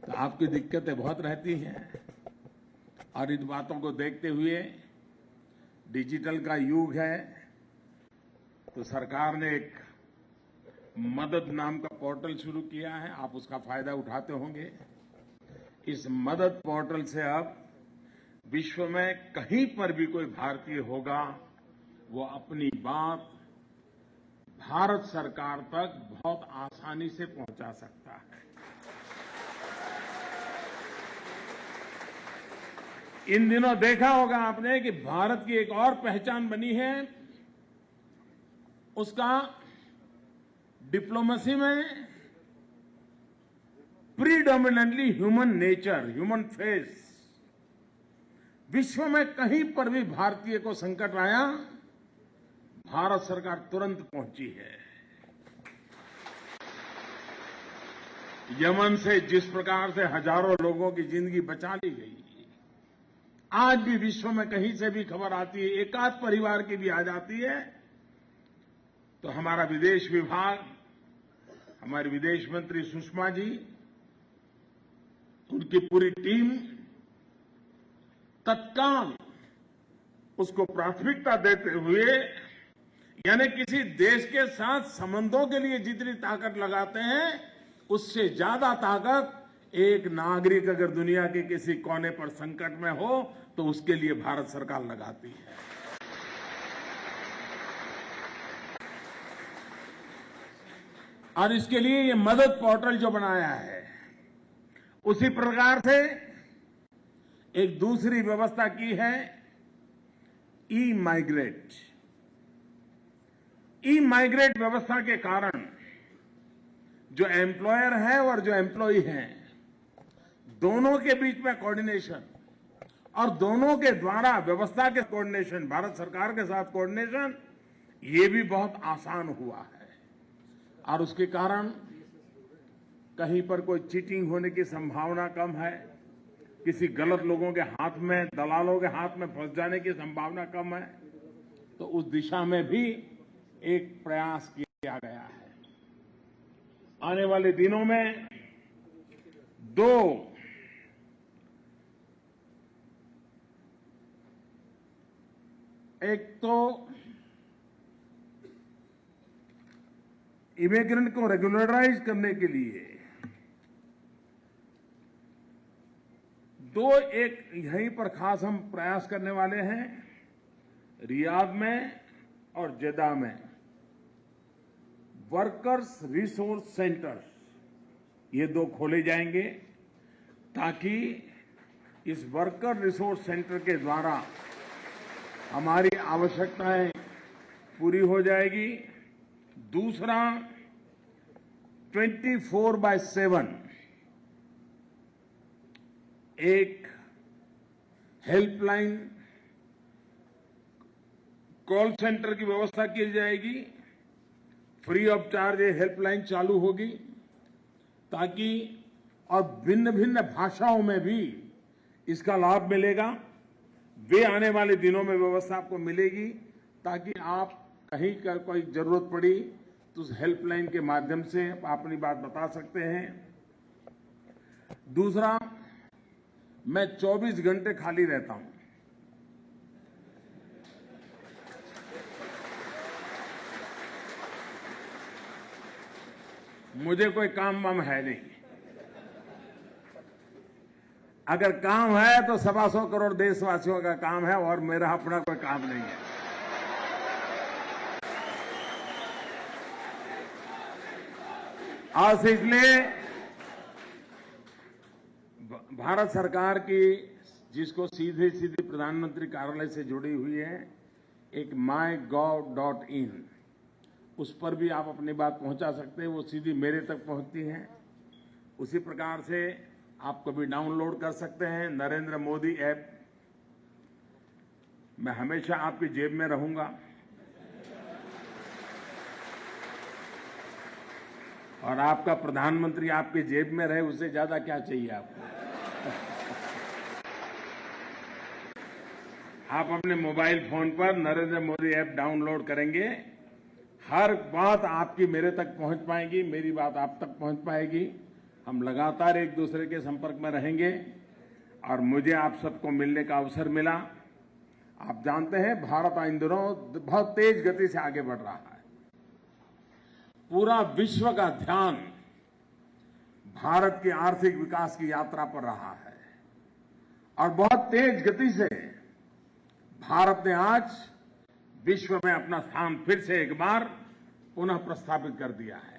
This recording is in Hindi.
तो आपकी दिक्कतें बहुत रहती हैं और इन बातों को देखते हुए डिजिटल का युग है तो सरकार ने एक मदद नाम का पोर्टल शुरू किया है। आप उसका फायदा उठाते होंगे। इस मदद पोर्टल से अब विश्व में कहीं पर भी कोई भारतीय होगा वो अपनी बात भारत सरकार तक बहुत आसानी से पहुंचा सकता है। इन दिनों देखा होगा आपने कि भारत की एक और पहचान बनी है, उसका डिप्लोमेसी में predominantly human nature, human face. विश्व में कहीं पर भी भारतीय को संकट आया, भारत सरकार तुरंत पहुंची है। यमन से जिस प्रकार से हजारों लोगों की जिंदगी बचा ली गई, आज भी विश्व में कहीं से भी खबर आती है, एकाध परिवार की भी आ जाती है, तो हमारा विदेश विभाग, हमारी विदेश मंत्री सुषमा जी, उनकी पूरी टीम तत्काल उसको प्राथमिकता देते हुए, यानी किसी देश के साथ संबंधों के लिए जितनी ताकत लगाते हैं उससे ज्यादा ताकत एक नागरिक अगर दुनिया के किसी कोने पर संकट में हो तो उसके लिए भारत सरकार लगाती है। और इसके लिए ये मदद पोर्टल जो बनाया है, उसी प्रकार से एक दूसरी व्यवस्था की है, ई माइग्रेट। ई माइग्रेट व्यवस्था के कारण जो एम्प्लॉयर है और जो एम्प्लॉई है, दोनों के बीच में कोऑर्डिनेशन और दोनों के द्वारा व्यवस्था के कोऑर्डिनेशन, भारत सरकार के साथ कोऑर्डिनेशन, ये भी बहुत आसान हुआ है। और उसके कारण कहीं पर कोई चीटिंग होने की संभावना कम है, किसी गलत लोगों के हाथ में, दलालों के हाथ में फंस जाने की संभावना कम है। तो उस दिशा में भी एक प्रयास किया गया है। आने वाले दिनों में एक तो इमिग्रेंट को रेगुलराइज करने के लिए एक यहीं पर खास हम प्रयास करने वाले हैं, रियाद में और जेदा में वर्कर्स रिसोर्स सेंटर्स, ये 2 खोले जाएंगे ताकि इस वर्कर रिसोर्स सेंटर के द्वारा हमारी आवश्यकताएं पूरी हो जाएगी। दूसरा, 24/7 एक हेल्पलाइन कॉल सेंटर की व्यवस्था की जाएगी। फ्री ऑफ चार्ज ये हेल्पलाइन चालू होगी ताकि, और भिन्न भिन्न भाषाओं में भी इसका लाभ मिलेगा। वे आने वाले दिनों में व्यवस्था आपको मिलेगी ताकि आप कहीं का कोई जरूरत पड़ी तो उस हेल्पलाइन के माध्यम से आप अपनी बात बता सकते हैं। दूसरा, मैं 24 घंटे खाली रहता हूं। मुझे कोई काम वाम है नहीं। अगर काम है तो 125 करोड़ देशवासियों का काम है और मेरा अपना कोई काम नहीं है। आज से इसलिए भारत सरकार की, जिसको सीधे सीधे प्रधानमंत्री कार्यालय से जुड़ी हुई है, एक mygov.in, उस पर भी आप अपनी बात पहुंचा सकते हैं। वो सीधी मेरे तक पहुंचती है। उसी प्रकार से आप कभी डाउनलोड कर सकते हैं नरेंद्र मोदी ऐप। मैं हमेशा आपकी जेब में रहूंगा और आपका प्रधानमंत्री आपकी जेब में रहे, उससे ज्यादा क्या चाहिए आपको। आप अपने मोबाइल फोन पर नरेंद्र मोदी ऐप डाउनलोड करेंगे, हर बात आपकी मेरे तक पहुंच पाएगी, मेरी बात आप तक पहुंच पाएगी। हम लगातार एक दूसरे के संपर्क में रहेंगे और मुझे आप सबको मिलने का अवसर मिला। आप जानते हैं भारत इन दिनों बहुत तेज गति से आगे बढ़ रहा है। पूरा विश्व का ध्यान भारत की आर्थिक विकास की यात्रा पर रहा है और बहुत तेज गति से भारत ने आज विश्व में अपना स्थान फिर से एक बार पुनः प्रस्थापित कर दिया है।